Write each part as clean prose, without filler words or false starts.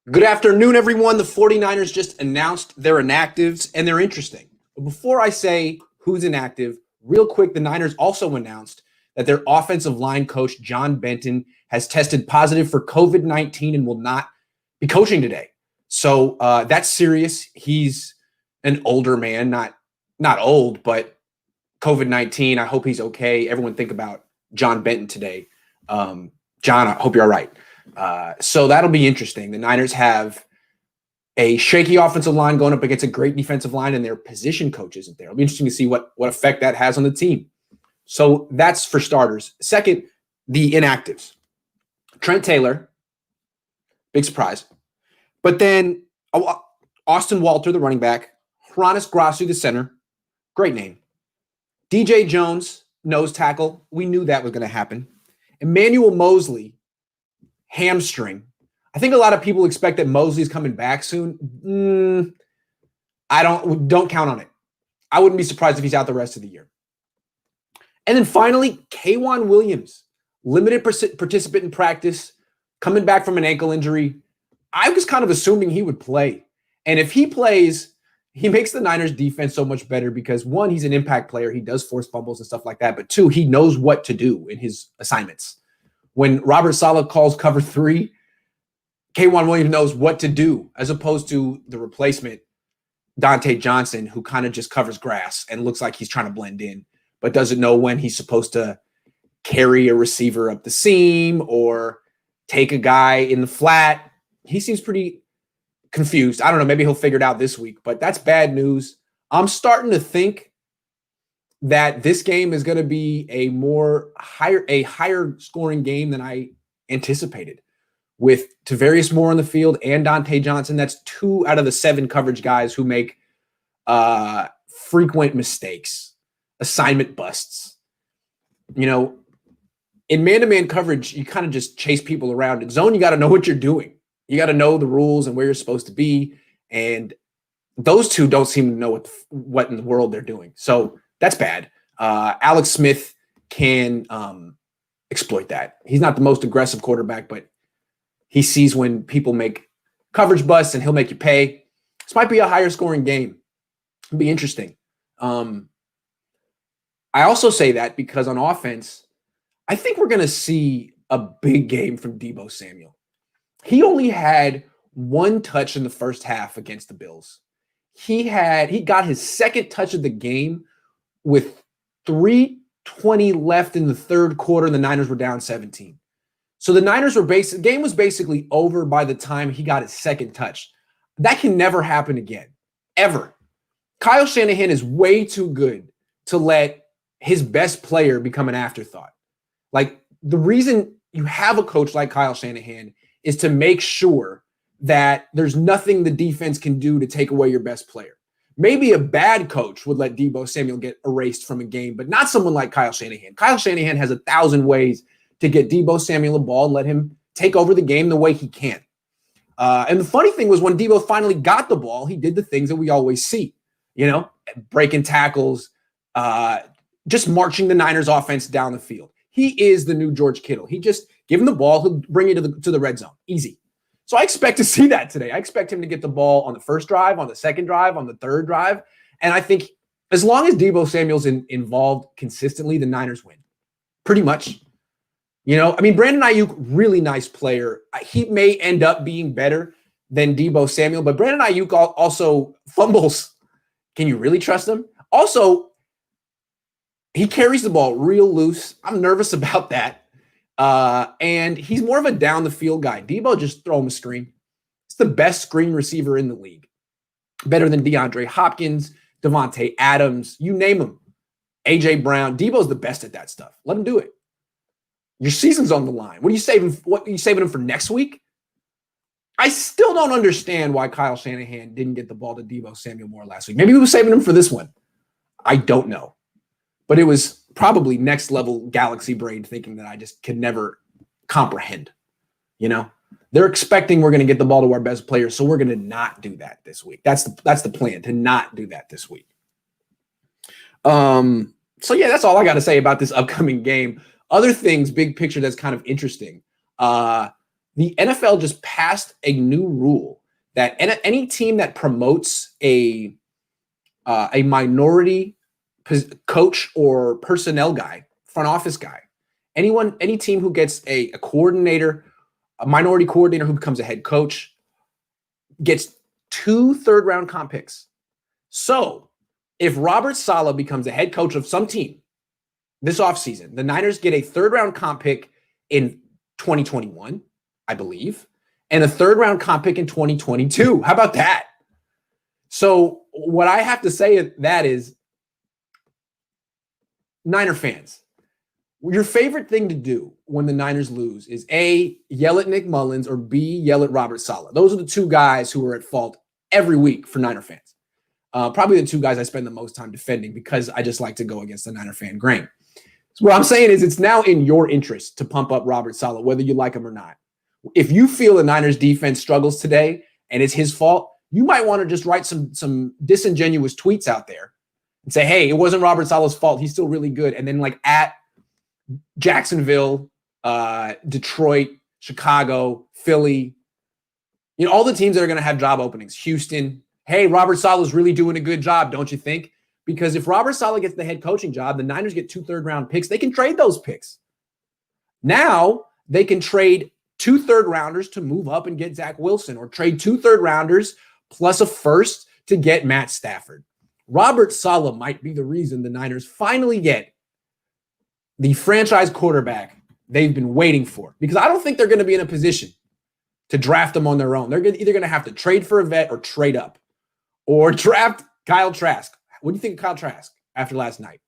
Good afternoon, everyone. The 49ers just announced their inactives, and they're interesting. But before I say who's inactive, real quick, the Niners also announced that their offensive line coach, John Benton, has tested positive for COVID-19 and will not be coaching today. So that's serious. He's an older man, not old, but COVID-19. I hope he's okay. Everyone think about John Benton today. John, I hope you're all right. So that'll be interesting. The Niners have a shaky offensive line going up against a great defensive line, and their position coach isn't there. It'll be interesting to see what effect that has on the team. So that's for starters. Second, the inactives. Trent Taylor, big surprise. But then Austin Walter, the running back. Hronis Grasu, the center. Great name. DJ Jones, nose tackle. We knew that was going to happen. Emmanuel Mosley, hamstring. I think a lot of people expect that Mosley's coming back soon. I don't count on it. I wouldn't be surprised if he's out the rest of the year. And then finally, K'Wan Williams, limited participant in practice, coming back from an ankle injury. I was kind of assuming he would play. And if he plays, he makes the Niners defense so much better because, one, he's an impact player. He does force fumbles and stuff like that. But two, he knows what to do in his assignments. When Robert Saleh calls cover 3, K'Wan Williams knows what to do, as opposed to the replacement, Dante Johnson, who kind of just covers grass and looks like he's trying to blend in, but doesn't know when he's supposed to carry a receiver up the seam or take a guy in the flat. He seems pretty confused. I don't know. Maybe he'll figure it out this week, but that's bad news. I'm starting to think that this game is going to be a higher scoring game than I anticipated, with Tavarius Moore on the field and Dante Johnson. That's 2 out of the 7 coverage guys who make frequent mistakes, assignment busts. You know, in man-to-man coverage, you kind of just chase people around. In zone, you got to know what you're doing. You got to know the rules and where you're supposed to be. And those two don't seem to know what in the world they're doing. So that's bad. Alex Smith can exploit that. He's not the most aggressive quarterback, but he sees when people make coverage busts and he'll make you pay. This might be a higher scoring game. It'll be interesting. I also say that because on offense, I think we're going to see a big game from Deebo Samuel. He only had 1 touch in the first half against the Bills. He got his second touch of the game with 3:20 left in the third quarter, and the Niners were down 17. So the Niners the game was basically over by the time he got his second touch. That can never happen again, ever. Kyle Shanahan is way too good to let his best player become an afterthought. Like, the reason you have a coach like Kyle Shanahan is to make sure that there's nothing the defense can do to take away your best player. Maybe a bad coach would let Deebo Samuel get erased from a game, but not someone like Kyle Shanahan. Kyle Shanahan has 1,000 ways to get Deebo Samuel the ball and let him take over the game the way he can. And the funny thing was, when Deebo finally got the ball, he did the things that we always see, breaking tackles, just marching the Niners offense down the field. He is the new George Kittle. He just give him the ball, he'll bring you to the red zone. Easy. So I expect to see that today. I expect him to get the ball on the first drive, on the second drive, on the third drive. And I think as long as Deebo Samuel's involved consistently, the Niners win. Pretty much. Brandon Ayuk, really nice player. He may end up being better than Deebo Samuel, but Brandon Ayuk also fumbles. Can you really trust him? Also, he carries the ball real loose. I'm nervous about that. And he's more of a down the field guy. Deebo, just throw him a screen. It's the best screen receiver in the league. Better than DeAndre Hopkins, Devontae Adams, you name him. AJ Brown. Deebo's the best at that stuff. Let him do it. Your season's on the line. What are you saving him for next week? I still don't understand why Kyle Shanahan didn't get the ball to Deebo Samuel more last week. Maybe he was saving him for this one. I don't know. But it was probably next level galaxy brain thinking that I just can never comprehend. They're expecting we're going to get the ball to our best players, so we're going to not do that this week. That's the plan, to not do that this week. So yeah, that's all I got to say about this upcoming game. Other things, big picture, that's kind of interesting. the NFL just passed a new rule that any team that promotes a minority coach or personnel guy, front office guy, any team who gets a coordinator, a minority coordinator who becomes a head coach, gets 2 third-round comp picks. So if Robert Saleh becomes a head coach of some team this offseason, the Niners get a third-round comp pick in 2021, I believe, and a third-round comp pick in 2022. How about that? So what I have to say that is, Niner fans, your favorite thing to do when the Niners lose is A, yell at Nick Mullins, or B, yell at Robert Saleh. Those are the 2 guys who are at fault every week for Niner fans. Probably the 2 guys I spend the most time defending because I just like to go against the Niner fan grain. So what I'm saying is it's now in your interest to pump up Robert Saleh, whether you like him or not. If you feel the Niners defense struggles today and it's his fault, you might want to just write some disingenuous tweets out there and say, hey, it wasn't Robert Saleh's fault. He's still really good. And then like at Jacksonville, Detroit, Chicago, Philly, all the teams that are going to have job openings, Houston. Hey, Robert Saleh is really doing a good job, don't you think? Because if Robert Saleh gets the head coaching job, the Niners get 2 third-round picks. They can trade those picks. Now they can trade 2 third-rounders to move up and get Zach Wilson, or trade 2 third-rounders plus a first to get Matt Stafford. Robert Saleh might be the reason the Niners finally get the franchise quarterback they've been waiting for, because I don't think they're going to be in a position to draft them on their own. They're either going to have to trade for a vet or trade up or draft Kyle Trask. What do you think of Kyle Trask after last night?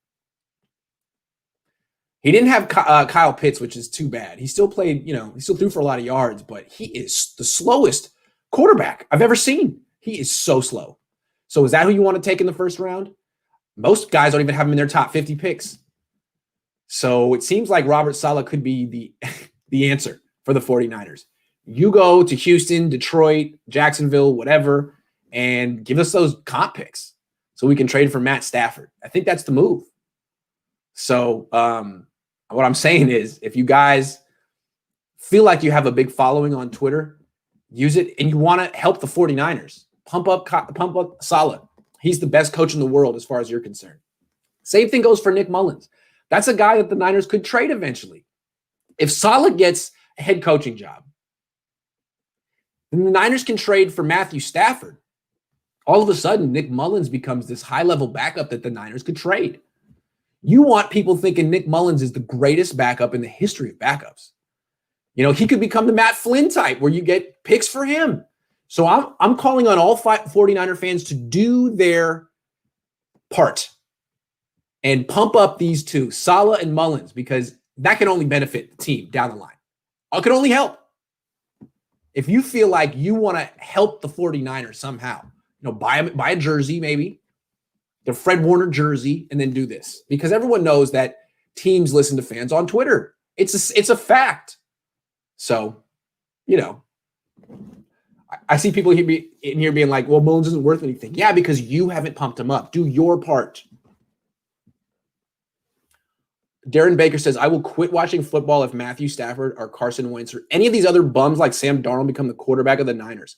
He didn't have Kyle Pitts, which is too bad. He still played, he still threw for a lot of yards, but he is the slowest quarterback I've ever seen. He is so slow. So is that who you want to take in the first round? Most guys don't even have him in their top 50 picks. So it seems like Robert Saleh could be the answer for the 49ers. You go to Houston, Detroit, Jacksonville, whatever, and give us those comp picks so we can trade for Matt Stafford. I think that's the move. So what I'm saying is, if you guys feel like you have a big following on Twitter, use it, and you want to help the 49ers, pump up Saleh. He's the best coach in the world as far as you're concerned. Same thing goes for Nick Mullins. That's a guy that the Niners could trade eventually. If Saleh gets a head coaching job, then the Niners can trade for Matthew Stafford. All of a sudden, Nick Mullins becomes this high-level backup that the Niners could trade. You want people thinking Nick Mullins is the greatest backup in the history of backups. He could become the Matt Flynn type where you get picks for him. So I'm calling on all 49er fans to do their part and pump up these 2, Saleh and Mullins, because that can only benefit the team down the line. It can only help. If you feel like you want to help the 49ers somehow, buy a jersey, maybe the Fred Warner jersey, and then do this, because everyone knows that teams listen to fans on Twitter. It's a fact. So, I see people in here being like, well, Mullins isn't worth anything. Yeah, because you haven't pumped him up. Do your part. Darren Baker says, I will quit watching football if Matthew Stafford or Carson Wentz or any of these other bums like Sam Darnold become the quarterback of the Niners.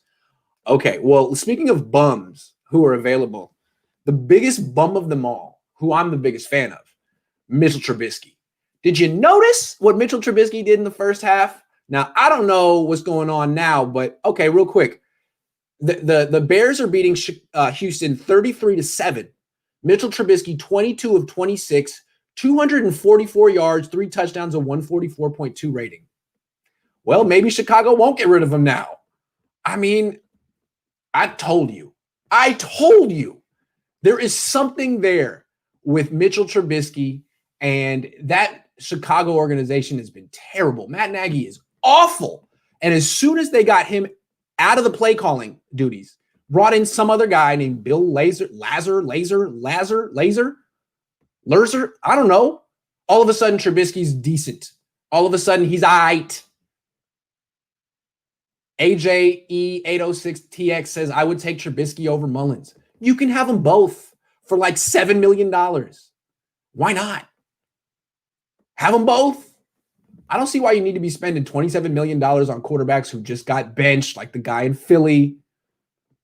Okay, well, speaking of bums who are available, the biggest bum of them all, who I'm the biggest fan of, Mitchell Trubisky. Did you notice what Mitchell Trubisky did in the first half? Now, I don't know what's going on now, but okay, real quick. The Bears are beating Houston 33-7. Mitchell Trubisky, 22 of 26, 244 yards, 3 touchdowns, a 144.2 rating. Well, maybe Chicago won't get rid of him now. I mean, I told you. There is something there with Mitchell Trubisky, and that Chicago organization has been terrible. Matt Nagy is awful. And as soon as they got him out of the play calling duties, brought in some other guy named Bill Lazor, I don't know. All of a sudden, Trubisky's decent. All of a sudden, he's all right. AJE806TX says, I would take Trubisky over Mullins. You can have them both for like $7 million. Why not? Have them both. I don't see why you need to be spending $27 million on quarterbacks who just got benched, like the guy in Philly,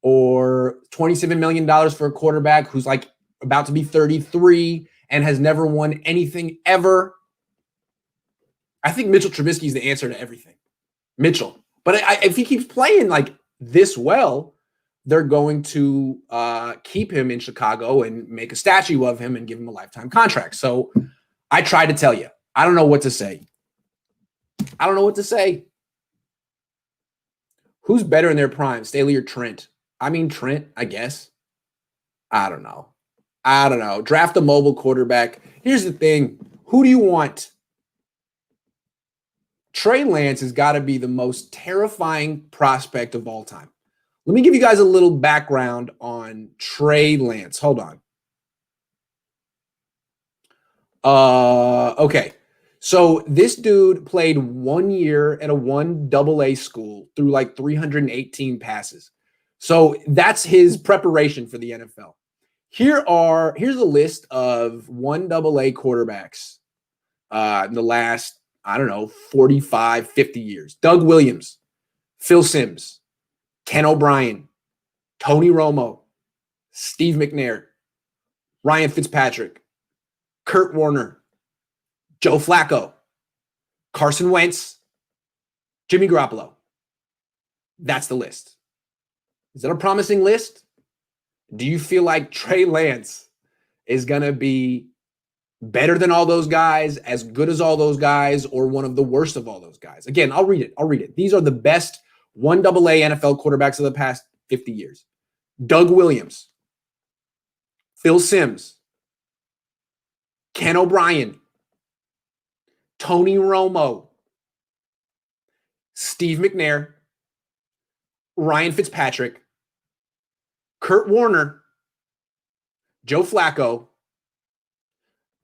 or $27 million for a quarterback who's like about to be 33 and has never won anything ever. I think Mitchell Trubisky is the answer to everything. Mitchell. But if he keeps playing like this well, they're going to keep him in Chicago and make a statue of him and give him a lifetime contract. So I tried to tell you. I don't know what to say. I don't know what to say. Who's better in their prime, Staley or Trent? I mean, Trent, I guess. I don't know. Draft a mobile quarterback. Here's the thing. Who do you want? Trey Lance has got to be the most terrifying prospect of all time. Let me give you guys a little background on Trey Lance. Hold on. Okay. So this dude played 1 year at a 1AA school through like 318 passes. So that's his preparation for the NFL. Here's a list of 1AA quarterbacks in the last, 45, 50 years. Doug Williams, Phil Simms, Ken O'Brien, Tony Romo, Steve McNair, Ryan Fitzpatrick, Kurt Warner, Joe Flacco, Carson Wentz, Jimmy Garoppolo. That's the list. Is that a promising list? Do you feel like Trey Lance is going to be better than all those guys, as good as all those guys, or one of the worst of all those guys? Again, I'll read it. These are the best 1AA NFL quarterbacks of the past 50 years. Doug Williams, Phil Simms, Ken O'Brien, Tony Romo, Steve McNair, Ryan Fitzpatrick, Kurt Warner, Joe Flacco,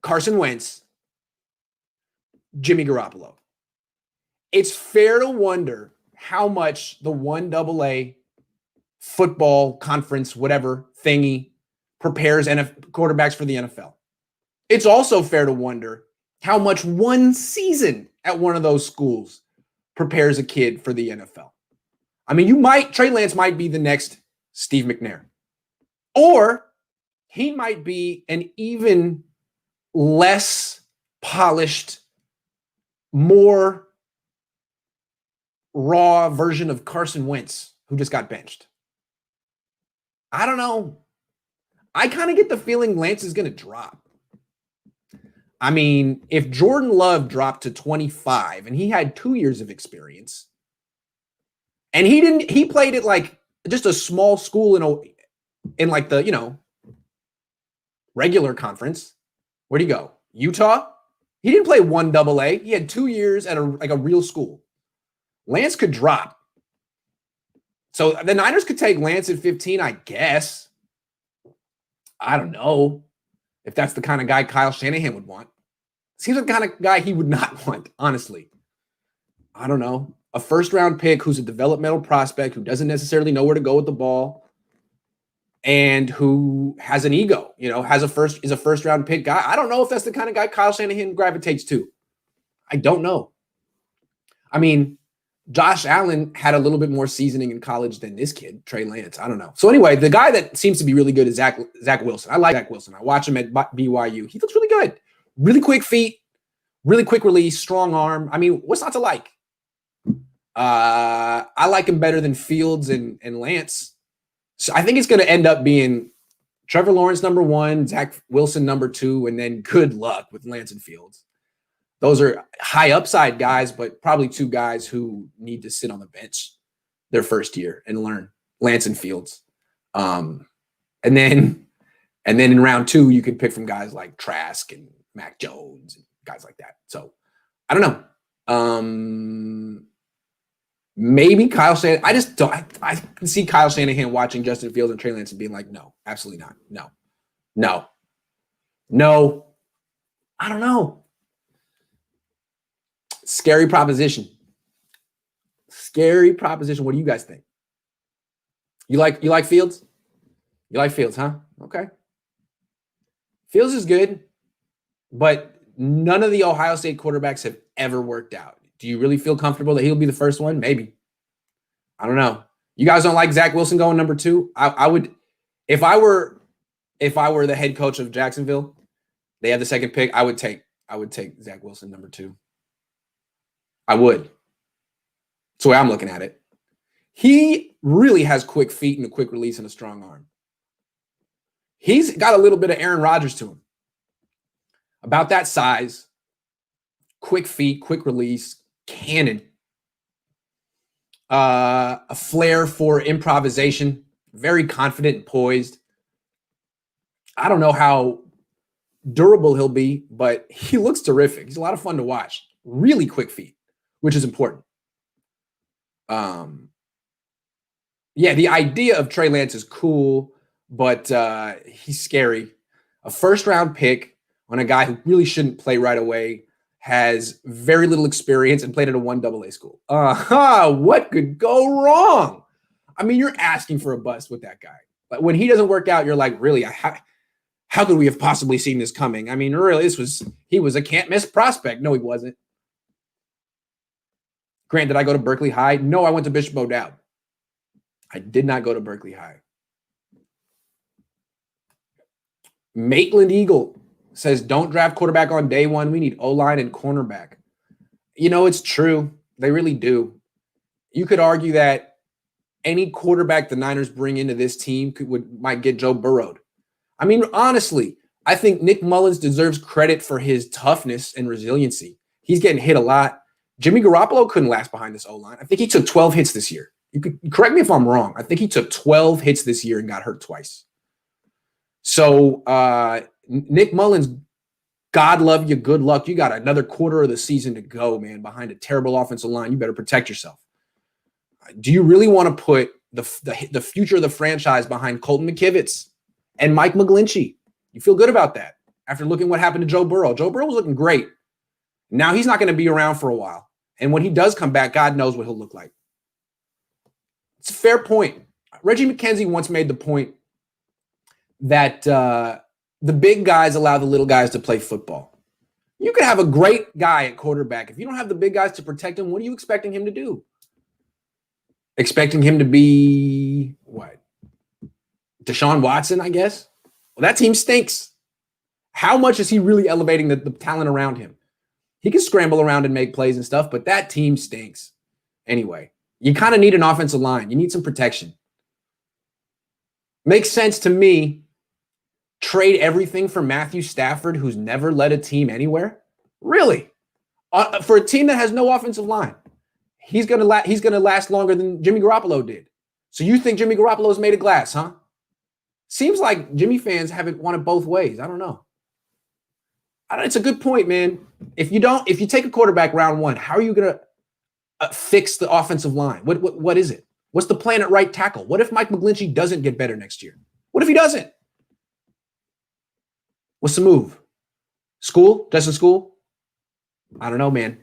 Carson Wentz, Jimmy Garoppolo. It's fair to wonder how much the 1AA football conference, whatever thingy, prepares quarterbacks for the NFL. It's also fair to wonder how much one season at one of those schools prepares a kid for the NFL. I mean, Trey Lance might be the next Steve McNair, or he might be an even less polished, more raw version of Carson Wentz, who just got benched. I don't know. I kind of get the feeling Lance is going to drop. I mean, if Jordan Love dropped to 25 and he had 2 years of experience, and he played at like just a small school in like the, regular conference. Where'd he go? Utah? He didn't play 1AA. He had 2 years at a real school. Lance could drop. So the Niners could take Lance at 15, I guess. I don't know if that's the kind of guy Kyle Shanahan would want. Seems like the kind of guy he would not want, honestly. I don't know. A first-round pick who's a developmental prospect, who doesn't necessarily know where to go with the ball, and who has an ego, is a first-round pick guy. I don't know if that's the kind of guy Kyle Shanahan gravitates to. I don't know. I mean, Josh Allen had a little bit more seasoning in college than this kid, Trey Lance. I don't know. So anyway, the guy that seems to be really good is Zach Wilson. I like Zach Wilson. I watch him at BYU. He looks really good. Really quick feet, really quick release, strong arm. I mean, what's not to like? I like him better than Fields and Lance. So I think it's going to end up being Trevor Lawrence number 1, Zach Wilson number 2, and then good luck with Lance and Fields. Those are high upside guys, but probably 2 guys who need to sit on the bench their first year and learn, Lance and Fields. And then in round 2, you could pick from guys like Trask and Mac Jones and guys like that. So I don't know. Maybe Kyle Shanahan. I just don't. I can see Kyle Shanahan watching Justin Fields and Trey Lance and being like, no, absolutely not. No. I don't know. Scary proposition. What do you guys think? You like Fields? You like Fields, huh? Okay. Fields is good, but none of the Ohio State quarterbacks have ever worked out. Do you really feel comfortable that he'll be the first one? Maybe. I don't know. You guys don't like Zach Wilson going number 2? I would, if I were the head coach of Jacksonville, they have the second pick, I would take Zach Wilson number 2. I would. That's the way I'm looking at it. He really has quick feet and a quick release and a strong arm. He's got a little bit of Aaron Rodgers to him. About that size, quick feet, quick release, cannon. A flair for improvisation, very confident and poised. I don't know how durable he'll be, but he looks terrific. He's a lot of fun to watch. Really quick feet, which is important. Yeah, the idea of Trey Lance is cool, but he's scary. A first-round pick on a guy who really shouldn't play right away, has very little experience, and played at a 1AA school. What could go wrong? I mean, you're asking for a bust with that guy. But when he doesn't work out, you're like, really, how could we have possibly seen this coming? I mean, really, he was a can't-miss prospect. No, he wasn't. Grant, did I go to Berkeley High? No, I went to Bishop O'Dowd. I did not go to Berkeley High. Maitland Eagle says, don't draft quarterback on day one. We need O-line and cornerback. You know, it's true. They really do. You could argue that any quarterback the Niners bring into this team might get Joe Burrowed. I mean, honestly, I think Nick Mullins deserves credit for his toughness and resiliency. He's getting hit a lot. Jimmy Garoppolo couldn't last behind this O-line. I think he took 12 hits this year. You could correct me if I'm wrong. I think he took 12 hits this year and got hurt twice. So Nick Mullins, God love you, good luck. You got another quarter of the season to go, man, behind a terrible offensive line. You better protect yourself. Do you really want to put the future of the franchise behind Colton McKivitz and Mike McGlinchey? You feel good about that after looking what happened to Joe Burrow. Joe Burrow was looking great. Now he's not going to be around for a while. And when he does come back, God knows what he'll look like. It's a fair point. Reggie McKenzie once made the point that the big guys allow the little guys to play football. You could have a great guy at quarterback. If you don't have the big guys to protect him, what are you expecting him to do? Expecting him to be, what? Deshaun Watson, I guess? Well, that team stinks. How much is he really elevating the talent around him? He can scramble around and make plays and stuff, but that team stinks. Anyway, you kind of need an offensive line. You need some protection. Makes sense to me. Trade everything for Matthew Stafford, who's never led a team anywhere? Really? For a team that has no offensive line, he's gonna last longer than Jimmy Garoppolo did. So you think Jimmy Garoppolo's made of glass, huh? Seems like Jimmy fans haven't won it both ways. I don't know. It's a good point, man. If you take a quarterback round one, how are you gonna fix the offensive line? What is it? What's the plan at right tackle? What if Mike McGlinchey doesn't get better next year? What if he doesn't? What's the move? School? Justin School? I don't know, man.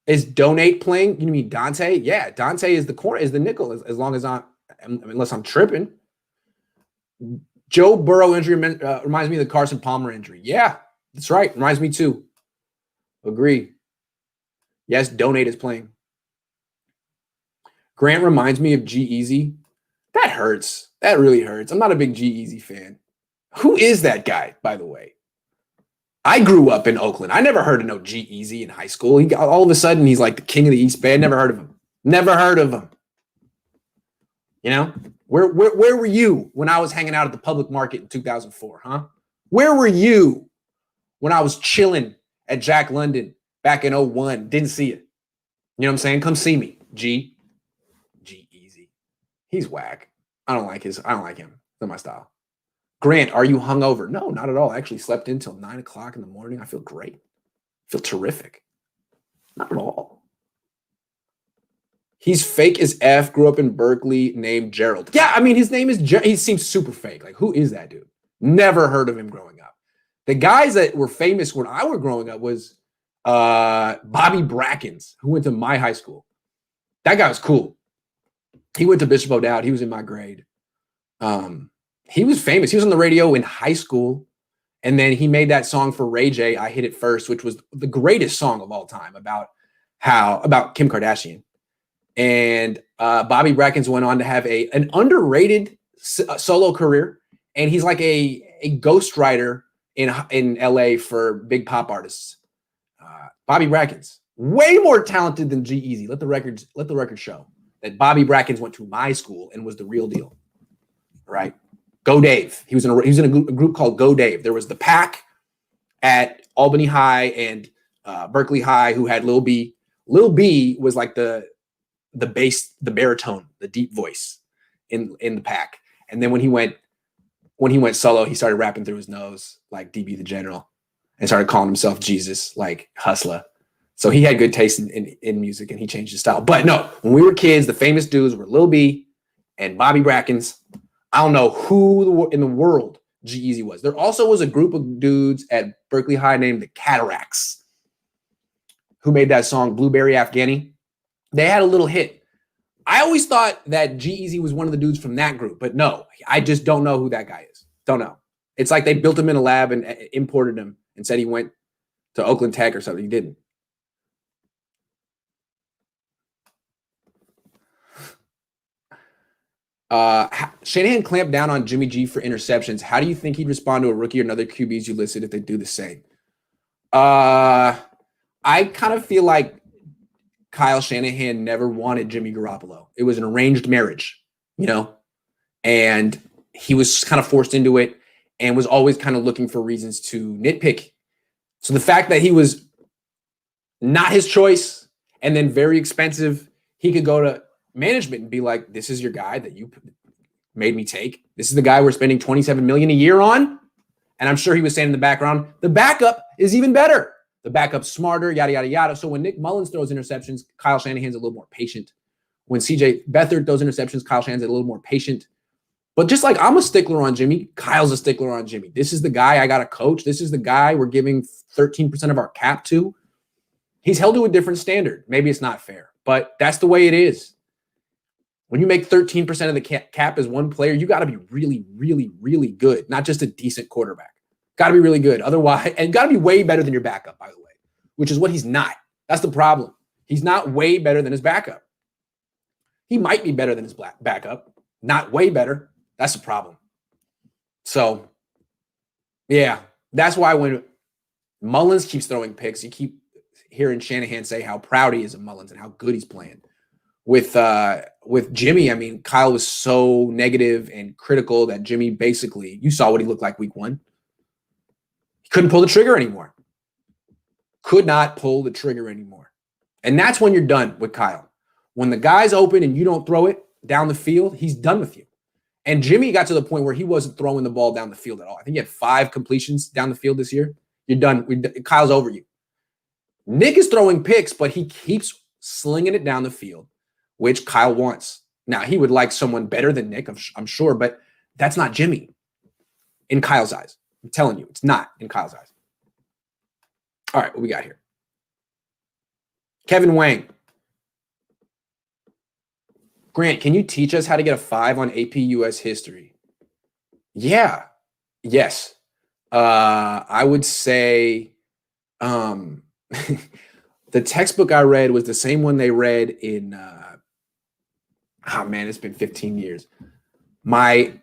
Is Donate playing? You mean Dante? Yeah, Dante is the nickel as long as unless I'm tripping. Joe Burrow injury reminds me of the Carson Palmer injury. Yeah, that's right. Reminds me too. Agree. Yes, Donate is playing. Grant reminds me of G-Eazy. That hurts. That really hurts. I'm not a big G-Eazy fan. Who is that guy, by the way? I grew up in Oakland. I never heard of no G-Eazy in high school. All of a sudden, he's like the king of the East Bay. Never heard of him. Never heard of him. You know? Where were you when I was hanging out at the public market in 2004, huh? Where were you when I was chilling at Jack London back in 01? Didn't see you. You know what I'm saying? Come see me, G-Eazy. He's whack. I don't like him. It's not my style. Grant, are you hungover? No, not at all. I actually slept in till 9 o'clock in the morning. I feel great. I feel terrific. Not at all. He's fake as F, grew up in Berkeley, named Gerald. Yeah, I mean, his name is he seems super fake. Like, who is that dude? Never heard of him growing up. The guys that were famous when I was growing up was Bobby Brackens, who went to my high school. That guy was cool. He went to Bishop O'Dowd. He was in my grade. He was famous. He was on the radio in high school. And then he made that song for Ray J, I Hit It First, which was the greatest song of all time about Kim Kardashian. And Bobby Brackens went on to have an underrated solo career. And he's like a ghostwriter in LA for big pop artists. Bobby Brackens, way more talented than G-Eazy. Let the record show that Bobby Brackens went to my school and was the real deal. Right? Go Dave. He was in a group called Go Dave. There was the Pack at Albany High and Berkeley High who had Lil B. Lil B was like the bass, the baritone, the deep voice in the Pack. And then when he went solo, he started rapping through his nose like DB the General and started calling himself Jesus, like Hustler. So he had good taste in music and he changed his style. But no, when we were kids, the famous dudes were Lil B and Bobby Brackens. I don't know who in the world G-Eazy was. There also was a group of dudes at Berkeley High named the Cataracts who made that song Blueberry Afghani. They had a little hit. I always thought that G-Eazy was one of the dudes from that group, but no, I just don't know who that guy is. Don't know. It's like they built him in a lab and imported him and said he went to Oakland Tech or something. He didn't. Shanahan clamped down on Jimmy G for interceptions. How do you think he'd respond to a rookie or another QBs you listed if they do the same? I kind of feel like Kyle Shanahan never wanted Jimmy Garoppolo. It was an arranged marriage, and he was kind of forced into it and was always kind of looking for reasons to nitpick. So the fact that he was not his choice and then very expensive, he could go to management and be like, this is your guy that you made me take. This is the guy we're spending $27 million a year on. And I'm sure he was saying in the background, the backup is even better. The backup's smarter, yada, yada, yada. So when Nick Mullins throws interceptions, Kyle Shanahan's a little more patient. When CJ Beathard throws interceptions, Kyle Shanahan's a little more patient. But just like I'm a stickler on Jimmy, Kyle's a stickler on Jimmy. This is the guy I got to coach. This is the guy we're giving 13% of our cap to. He's held to a different standard. Maybe it's not fair, but that's the way it is. When you make 13% of the cap as one player, you got to be really, really, really good, not just a decent quarterback. Got to be really good. Otherwise, and got to be way better than your backup, by the way, which is what he's not. That's the problem. He's not way better than his backup. He might be better than his backup, not way better. That's the problem. So, yeah, that's why when Mullins keeps throwing picks, you keep hearing Shanahan say how proud he is of Mullins and how good he's playing. With Jimmy, I mean, Kyle was so negative and critical that Jimmy basically, you saw what he looked like week one. He couldn't pull the trigger anymore. Could not pull the trigger anymore. And that's when you're done with Kyle. When the guy's open and you don't throw it down the field, he's done with you. And Jimmy got to the point where he wasn't throwing the ball down the field at all. I think he had 5 completions down the field this year. You're done. Kyle's over you. Nick is throwing picks, but he keeps slinging it down the field, which Kyle wants. Now, he would like someone better than Nick, I'm sure, but that's not Jimmy in Kyle's eyes. I'm telling you, it's not in Kyle's eyes. All right, what we got here? Kevin Wang. Grant, can you teach us how to get a 5 on AP US history? Yeah. Yes. I would say the textbook I read was the same one they read in it's been 15 years. My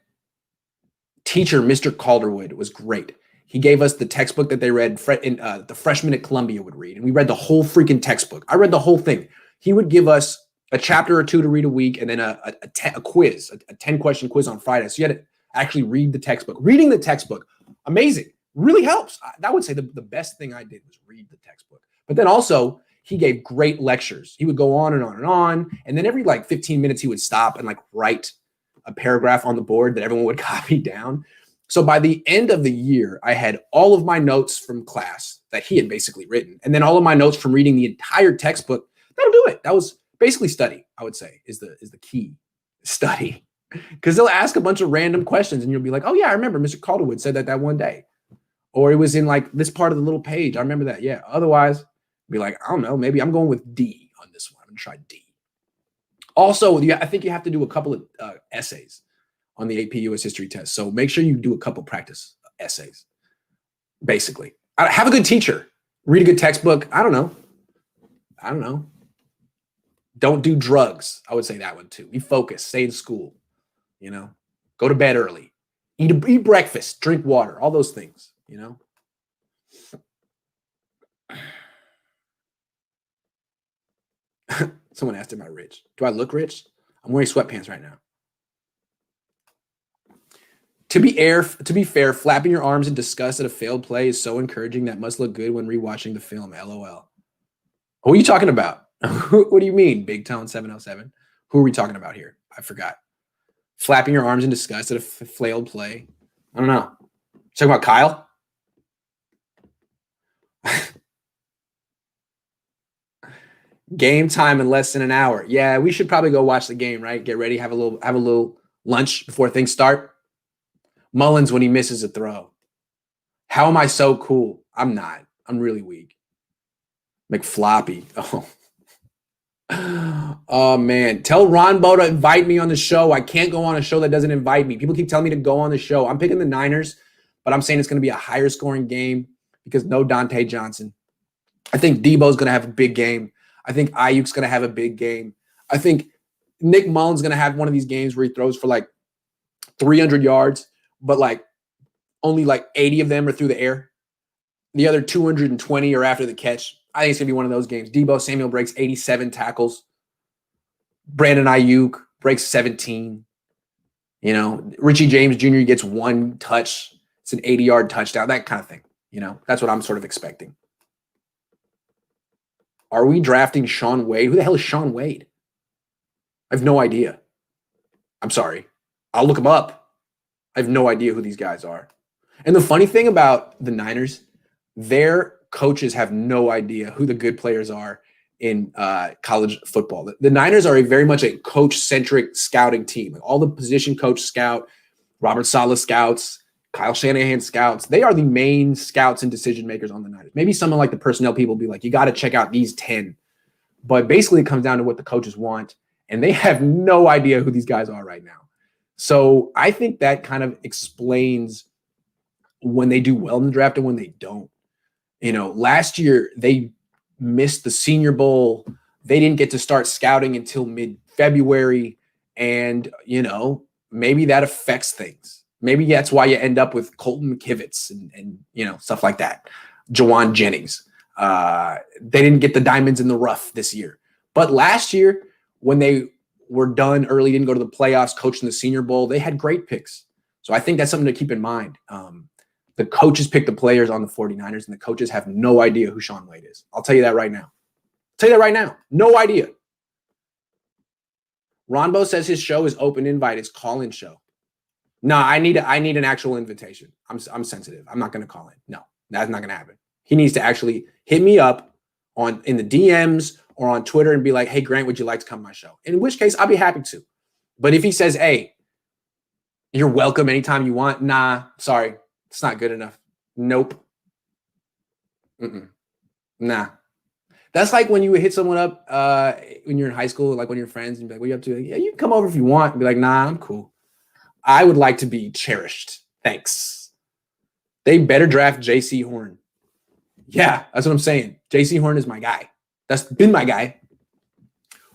teacher, Mr. Calderwood, was great. He gave us the textbook that they read the freshmen at Columbia would read. And we read the whole freaking textbook. I read the whole thing. He would give us a chapter or 2 to read a week and then a quiz, a 10-question quiz on Friday. So you had to actually read the textbook. Reading the textbook, amazing. Really helps. I would say the best thing I did was read the textbook. But then also, he gave great lectures. He would go on and on and on. And then every 15 minutes, he would stop and write a paragraph on the board that everyone would copy down. So by the end of the year, I had all of my notes from class that he had basically written. And then all of my notes from reading the entire textbook. That'll do it. That was basically study, I would say, is the key. Study. Because they'll ask a bunch of random questions and you'll be like, oh, yeah, I remember Mr. Calderwood said that one day. Or it was in this part of the little page. I remember that. Yeah. Otherwise, be like, I don't know, maybe I'm going with D on this one. I'm going to try D. Also, I think you have to do a couple of essays on the AP US history test. So make sure you do a couple practice essays, basically. Have a good teacher. Read a good textbook. I don't know. Don't do drugs. I would say that one too. Be focused. Stay in school. Go to bed early. Eat breakfast. Drink water. All those things. Someone asked, am I rich? Do I look rich? I'm wearing sweatpants right now. To be fair, flapping your arms in disgust at a failed play is so encouraging that must look good when rewatching the film. LOL. Who are you talking about? What do you mean, Big Tone 707? Who are we talking about here? I forgot. Flapping your arms in disgust at a failed play. I don't know. Talking about Kyle? Game time in less than an hour. Yeah, we should probably go watch the game, right? Get ready, have a little lunch before things start. Mullins when he misses a throw. How am I so cool? I'm not. I'm really weak. McFloppy. Oh man. Tell Ronbo to invite me on the show. I can't go on a show that doesn't invite me. People keep telling me to go on the show. I'm picking the Niners, but I'm saying it's going to be a higher scoring game because no Dante Johnson. I think Debo's going to have a big game. I think Ayuk's going to have a big game. I think Nick Mullins going to have one of these games where he throws for like 300 yards, but like only like 80 of them are through the air. The other 220 are after the catch. I think it's going to be one of those games. Debo Samuel breaks 87 tackles. Brandon Ayuk breaks 17. Richie James Jr. gets one touch. It's an 80-yard touchdown, that kind of thing. That's what I'm sort of expecting. Are we drafting Sean Wade? Who the hell is Sean Wade? I have no idea. I'm sorry. I'll look him up. I have no idea who these guys are. And the funny thing about the Niners, their coaches have no idea who the good players are in college football. The Niners are very much a coach-centric scouting team. All the position coach scout, Robert Saleh scouts, Kyle Shanahan scouts. They are the main scouts and decision makers on the Niners. Maybe someone like the personnel people will be like, you got to check out these 10. But basically it comes down to what the coaches want, and they have no idea who these guys are right now. So I think that kind of explains when they do well in the draft and when they don't. Last year they missed the Senior Bowl. They didn't get to start scouting until mid-February. And, maybe that affects things. Maybe that's why you end up with Colton McKivitz and stuff like that. Jawan Jennings. They didn't get the diamonds in the rough this year. But last year, when they were done early, didn't go to the playoffs, coached in the Senior Bowl, they had great picks. So I think that's something to keep in mind. The coaches pick the players on the 49ers, and the coaches have no idea who Sean Wade is. I'll tell you that right now. No idea. Ronbo says his show is open invite. It's call-in show. No, I need an actual invitation. I'm sensitive. I'm not going to call in. No, that's not going to happen. He needs to actually hit me up in the DMs or on Twitter and be like, hey, Grant, would you like to come to my show? In which case, I'll be happy to. But if he says, hey, you're welcome anytime you want. Nah, sorry. It's not good enough. Nope. Nah. That's like when you would hit someone up when you're in high school, like when you're friends, and be like, what are you up to? Like, yeah, you can come over if you want. And be like, nah, I'm cool. I would like to be cherished. Thanks. They better draft J.C. Horn. Yeah, that's what I'm saying. J.C. Horn is my guy. That's been my guy.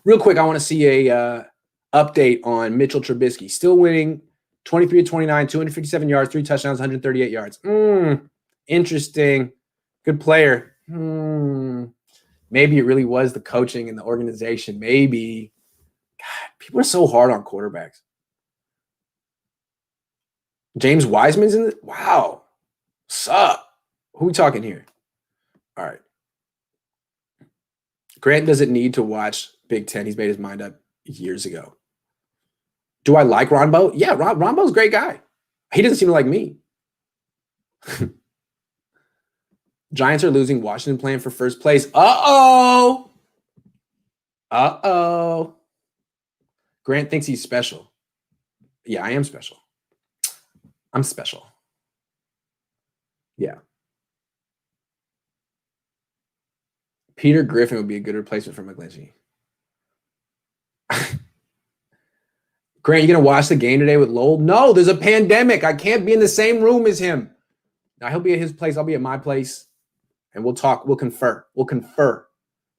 Real quick, I want to see a update on Mitchell Trubisky. Still winning 23-29, 257 yards, 3 touchdowns, 138 yards. Interesting. Good player. Maybe it really was the coaching and the organization. Maybe. God, people are so hard on quarterbacks. James Wiseman's in it? Wow. Sup? Who we talking here? All right. Grant doesn't need to watch Big Ten. He's made his mind up years ago. Do I like Ronbo? Yeah, Ronbo's a great guy. He doesn't seem to like me. Giants are losing. Washington playing for first place. Uh-oh. Grant thinks he's special. Yeah, I am special. I'm special. Yeah. Peter Griffin would be a good replacement for McGlinchey. Grant, you going to watch the game today with Lowell? No, there's a pandemic. I can't be in the same room as him. Now, he'll be at his place. I'll be at my place. And we'll talk. We'll confer.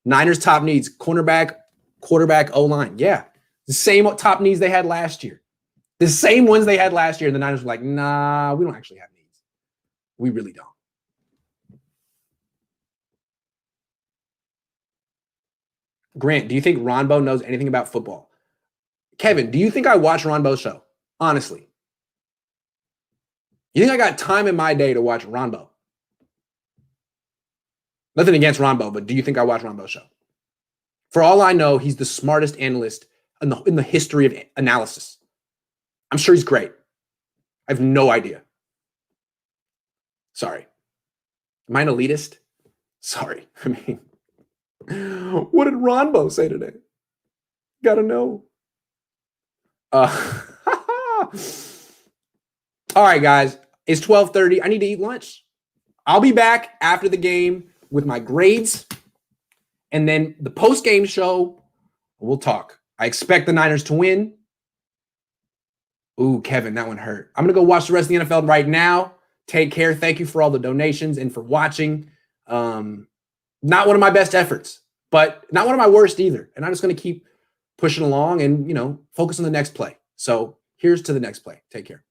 Niners top needs, cornerback, quarterback, O-line. Yeah. The same top needs they had last year. The same ones they had last year. And the Niners were like, nah, we don't actually have needs. We really don't. Grant, do you think Ronbo knows anything about football? Kevin, do you think I watch Ronbo's show? Honestly. You think I got time in my day to watch Ronbo? Nothing against Ronbo, but do you think I watch Ronbo's show? For all I know, he's the smartest analyst in the history of analysis. I'm sure he's great. I have no idea. Sorry. Am I an elitist? Sorry. I mean, what did Ronbo say today? Gotta know. All right, guys. It's 12:30. I need to eat lunch. I'll be back after the game with my grades. And then the post-game show, we'll talk. I expect the Niners to win. Ooh, Kevin, that one hurt. I'm going to go watch the rest of the NFL right now. Take care. Thank you for all the donations and for watching. Not one of my best efforts, but not one of my worst either. And I'm just going to keep pushing along and, focus on the next play. So here's to the next play. Take care.